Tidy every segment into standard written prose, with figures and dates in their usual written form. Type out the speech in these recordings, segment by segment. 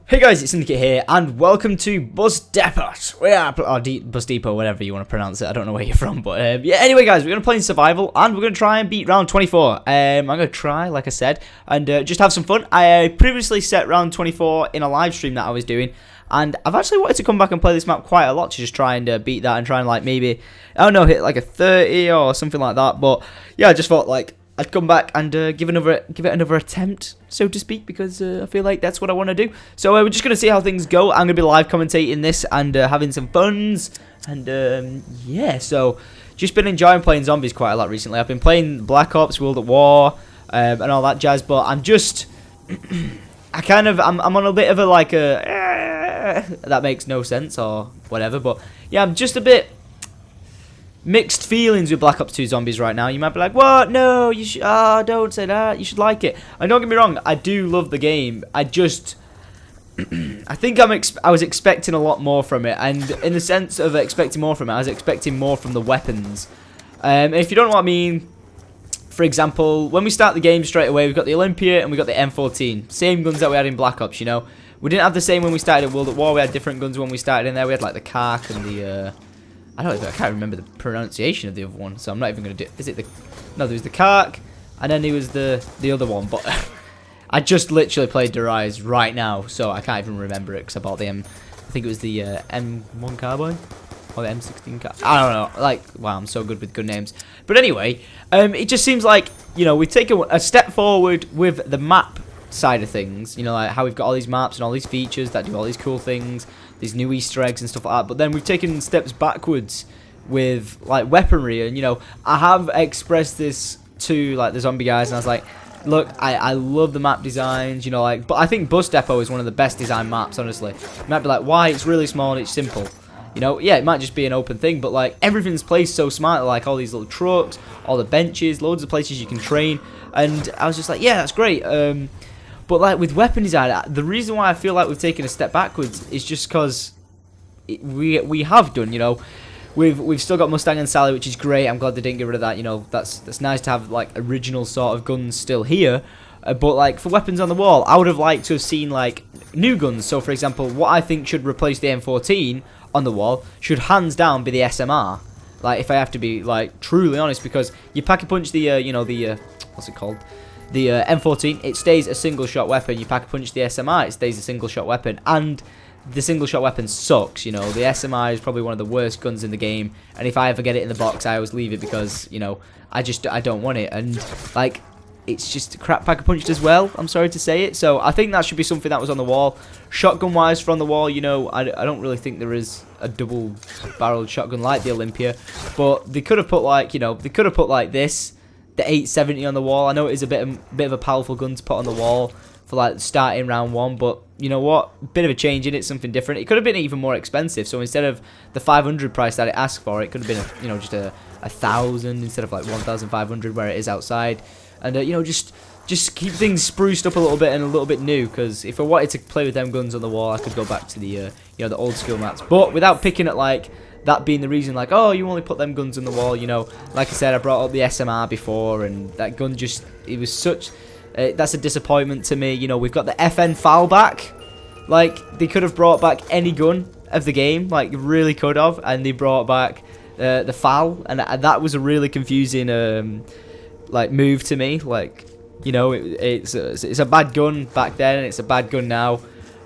Hey guys, it's Syndicate here, and welcome to Bus Depot. Or Bus Depot, whatever you want to pronounce it. I don't know where you're from, but yeah. Anyway, guys, we're gonna play in survival, and we're gonna try and beat round 24. I'm gonna try, like I said, and just have some fun. I previously set round 24 in a live stream that I was doing, and I've actually wanted to come back and play this map quite a lot to just try and beat that and try and like maybe I don't know, hit like a 30 or something like that. But yeah, I just thought like I'd come back and give it another attempt, so to speak, because I feel like that's what I want to do. So we're just gonna see how things go. I'm gonna be live commentating this and having some funs, and yeah. So just been enjoying playing zombies quite a lot recently. I've been playing Black Ops, World at War, and all that jazz. But I'm just, I'm on a bit of a like a that makes no sense or whatever. But yeah, I'm just a bit mixed feelings with Black Ops 2 Zombies right now. You might be like, what? No, you should. Don't say that. You should like it. And don't get me wrong, I do love the game. I just, I think I was expecting a lot more from it, and in the sense of expecting more from it, I was expecting more from the weapons. If you don't know what I mean, for example, when we start the game straight away, we've got the Olympia and we got the M14, same guns that we had in Black Ops. You know, we didn't have the same when we started at World at War. We had different guns when we started in there. We had like the Kark and the I can't remember the pronunciation of the other one, so I'm not even going to do. Is it the? No, there was the Kark, and then there was the other one. But I just literally played Derize right now, so I can't even remember it because I bought the I think it was the M1 carbine or the M16 carbine. I don't know. Like, wow, I'm so good with gun names. But anyway, it just seems like we've taken a step forward with the map side of things. You know, like how we've got all these maps and all these features that do all these cool things, these new Easter eggs and stuff like that. But then we've taken steps backwards with like weaponry, and I have expressed this to like the zombie guys, and I was like, look, I love the map designs, but I think Bus Depot is one of the best design maps, honestly. You might be like, why? It's really small and it's simple. Yeah, it might just be an open thing, but like everything's placed so smart, like all these little trucks, all the benches, loads of places you can train, and I was just like, yeah, that's great. But like with weapon design, the reason why I feel like we've taken a step backwards is just because we have done. We've still got Mustang and Sally, which is great. I'm glad they didn't get rid of that. That's nice to have like original sort of guns still here. But like for weapons on the wall, I would have liked to have seen like new guns. So for example, what I think should replace the M14 on the wall should hands down be the SMR. Like if I have to be like truly honest, because you pack a punch the what's it called? The M14, it stays a single shot weapon. You pack a punch the SMR, it stays a single shot weapon, and the single shot weapon sucks. The SMR is probably one of the worst guns in the game, and if I ever get it in the box, I always leave it because I don't want it, and like it's just crap pack a punched as well. I'm sorry to say it. So I think that should be something that was on the wall. Shotgun wise, from the wall, I don't really think there is a double barreled shotgun like the Olympia, but they could have put like this. The 870 on the wall. I know it is a bit of a powerful gun to put on the wall for like starting round one, but you know what? Bit of a change in it, something different. It could have been even more expensive. So instead of the 500 price that it asked for, it could have been just a 1,000 instead of like 1,500 where it is outside. And just keep things spruced up a little bit and a little bit new. Because if I wanted to play with them guns on the wall, I could go back to the the old school maps. But without picking at like that being the reason, like, oh, you only put them guns on the wall, like I said, I brought up the SMR before, and that gun it was such, that's a disappointment to me. We've got the FN FAL back, like, they could have brought back any gun of the game, like, really could have, and they brought back the FAL, and that was a really confusing, like, move to me, like, it's a bad gun back then, and it's a bad gun now.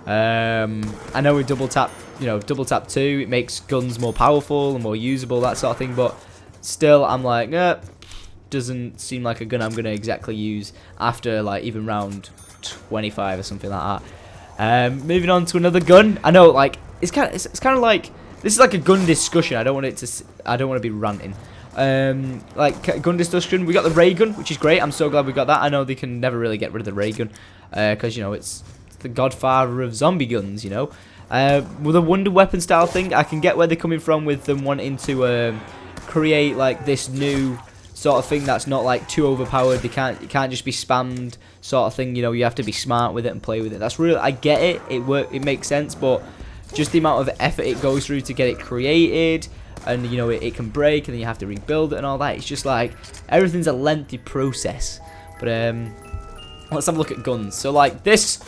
I know with double tap 2, it makes guns more powerful and more usable, that sort of thing, but still I'm like, doesn't seem like a gun I'm gonna exactly use after like even round 25 or something like that. Moving on to another gun. I know, like, it's kind of like, this is like a gun discussion. I don't want to be ranting. Like gun discussion. We got the ray gun, which is great. I'm so glad we got that. I know they can never really get rid of the ray gun, because it's the godfather of zombie guns. With a wonder weapon style thing, I can get where they're coming from with them wanting to create like this new sort of thing that's not like too overpowered. It can't just be spammed sort of thing. You have to be smart with it and play with it. That's really, I get it. It makes sense, but just the amount of effort it goes through to get it created, and it can break, and then you have to rebuild it and all that. It's just like everything's a lengthy process. But let's have a look at guns. So like this.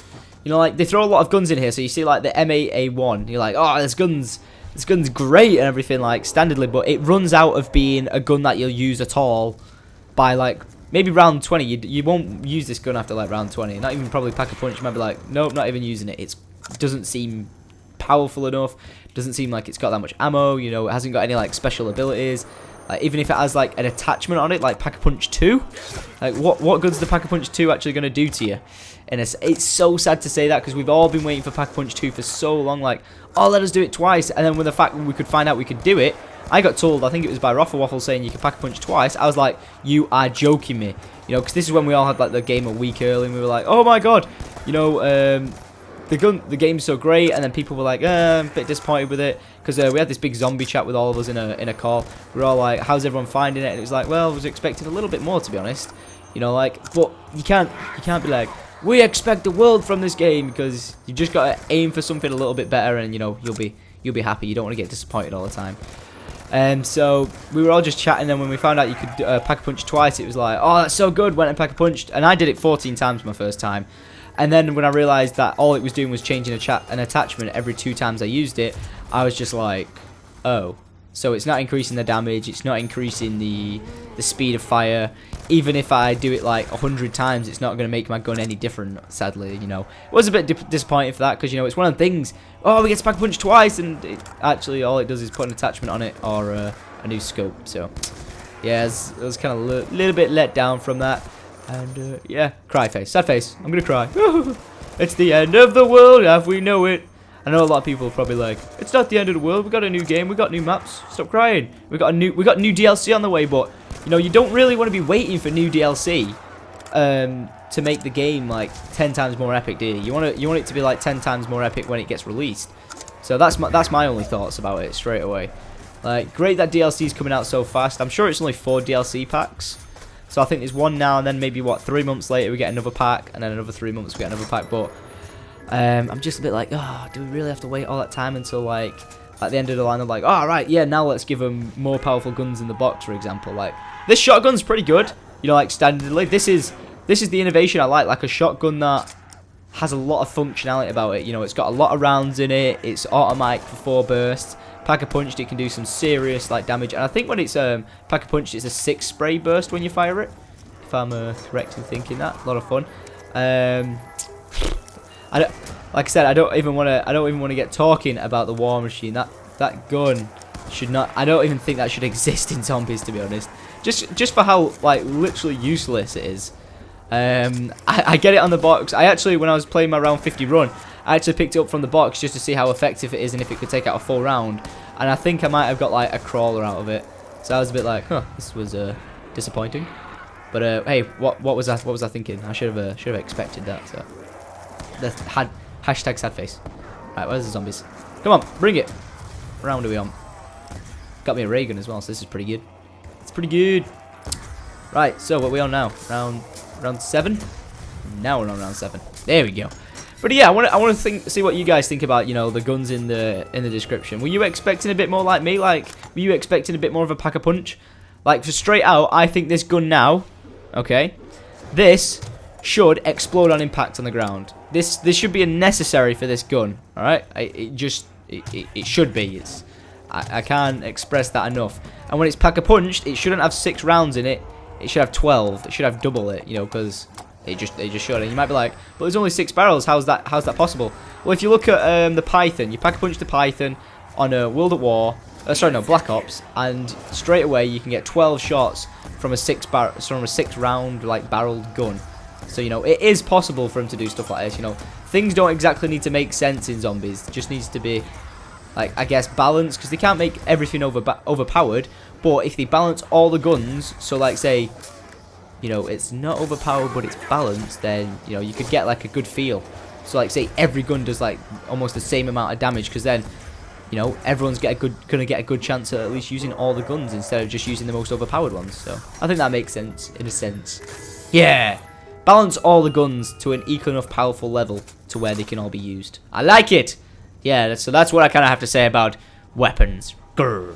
You know, like, they throw a lot of guns in here, so you see, like, the M8A1. You're like, oh, this gun's great and everything, like, standardly, but it runs out of being a gun that you'll use at all by, like, maybe round 20. You won't use this gun after, like, round 20. Not even probably Pack-a-Punch. You might be like, nope, not even using it. It doesn't seem powerful enough. Doesn't seem like it's got that much ammo. You know, it hasn't got any, like, special abilities. Like, even if it has, like, an attachment on it, like Pack-a-Punch 2, like, what good's the Pack-a-Punch 2 actually going to do to you? And it's so sad to say that, because we've all been waiting for Pack-a-Punch 2 for so long, like, oh, let us do it twice. And then with the fact that we could find out we could do it, I got told, I think it was by Raffle Waffle, saying you could Pack-a-Punch twice. I was like, you are joking me. You know, because this is when we all had, like, the game a week early, and we were like, oh my god, you know, the game's so great. And then people were like, I'm a bit disappointed with it, because we had this big zombie chat with all of us in a call. We were all like, how's everyone finding it? And it was like, well, I was expecting a little bit more, to be honest. You know, like, but you can't be like, we expect the world from this game, because you just got to aim for something a little bit better, and, you know, you'll be happy. You don't want to get disappointed all the time. So we were all just chatting, and then when we found out you could Pack-a-Punch twice, it was like, oh, that's so good. Went and Pack-a-Punched, and I did it 14 times my first time. And then when I realised that all it was doing was changing an attachment every 2 times I used it, I was just like, oh. So it's not increasing the damage, it's not increasing the speed of fire. Even if I do it like 100 times, it's not going to make my gun any different, sadly, you know. It was a bit disappointing for that, because, you know, it's one of the things, oh, we get to Pack-a-Punch twice, and actually all it does is put an attachment on it, or a new scope. So, yeah, I was kind of a little bit let down from that. And, yeah, cry face, sad face, I'm going to cry. It's the end of the world, have we know it. I know a lot of people are probably like, it's not the end of the world, we got a new game, we got new maps, stop crying. We got new DLC on the way, but, you know, you don't really want to be waiting for new DLC to make the game like 10 times more epic, do you? You want it to be like 10 times more epic when it gets released. So that's my only thoughts about it straight away. Like, great that DLC is coming out so fast. I'm sure it's only 4 DLC packs. So I think there's one now, and then maybe, what, 3 months later we get another pack, and then another 3 months we get another pack. But I'm just a bit like, oh, do we really have to wait all that time until, like, at the end of the line, they're like, oh, right, yeah, now let's give them more powerful guns in the box, for example. Like, this shotgun's pretty good, you know, like, standardly. This is the innovation I like a shotgun that has a lot of functionality about it. You know, it's got a lot of rounds in it, it's automatic for 4 bursts. Pack-a-Punched, it can do some serious, like, damage. And I think when it's Pack-a-Punched, it's a 6 spray burst when you fire it, if I'm correct in thinking that. A lot of fun. Like I said, I don't even want to get talking about the war machine. That gun should not. I don't even think that should exist in zombies, to be honest. Just for how, like, literally useless it is. I get it on the box. I actually, when I was playing my round 50 run, I actually picked it up from the box just to see how effective it is and if it could take out a full round. And I think I might have got, like, a crawler out of it. So I was a bit like, huh, this was disappointing. But hey, what was I thinking? I should have expected that. So hashtag sad face. Right, where's the zombies? Come on, bring it. What round are we on? Got me a ray gun as well, so this is pretty good. It's pretty good. Right, so what are we on now? Round 7? Now we're on round 7. There we go. But yeah, I want to see what you guys think about, you know, the guns in the description. Were you expecting a bit more like me? Like, were you expecting a bit more of a Pack-a-Punch? Like, for straight out, I think this gun now, okay, this should explode on impact on the ground. This should be a necessary for this gun. All right, it should be. I can't express that enough. And when it's Pack-a-Punched, it shouldn't have 6 rounds in it. It should have 12. It should have double it, you know, because they just should. And you might be like, but there's only 6 barrels. How's that possible? Well, if you look at the Python, you Pack-a-Punch the Python on a World at War. Sorry, no, Black Ops, and straight away you can get 12 shots from a 6 round, like, barreled gun. So, you know, it is possible for him to do stuff like this. You know, things don't exactly need to make sense in zombies. It just needs to be, like, I guess, balanced, because they can't make everything overpowered. But if they balance all the guns, so, like, say, you know, it's not overpowered but it's balanced, then, you know, you could get, like, a good feel. So, like, say every gun does, like, almost the same amount of damage, because then, you know, everyone's gonna get a good chance at least using all the guns instead of just using the most overpowered ones. So I think that makes sense in a sense. Yeah, balance all the guns to an equal enough powerful level to where they can all be used. I like it. Yeah, so that's what I kind of have to say about weapons. Grr.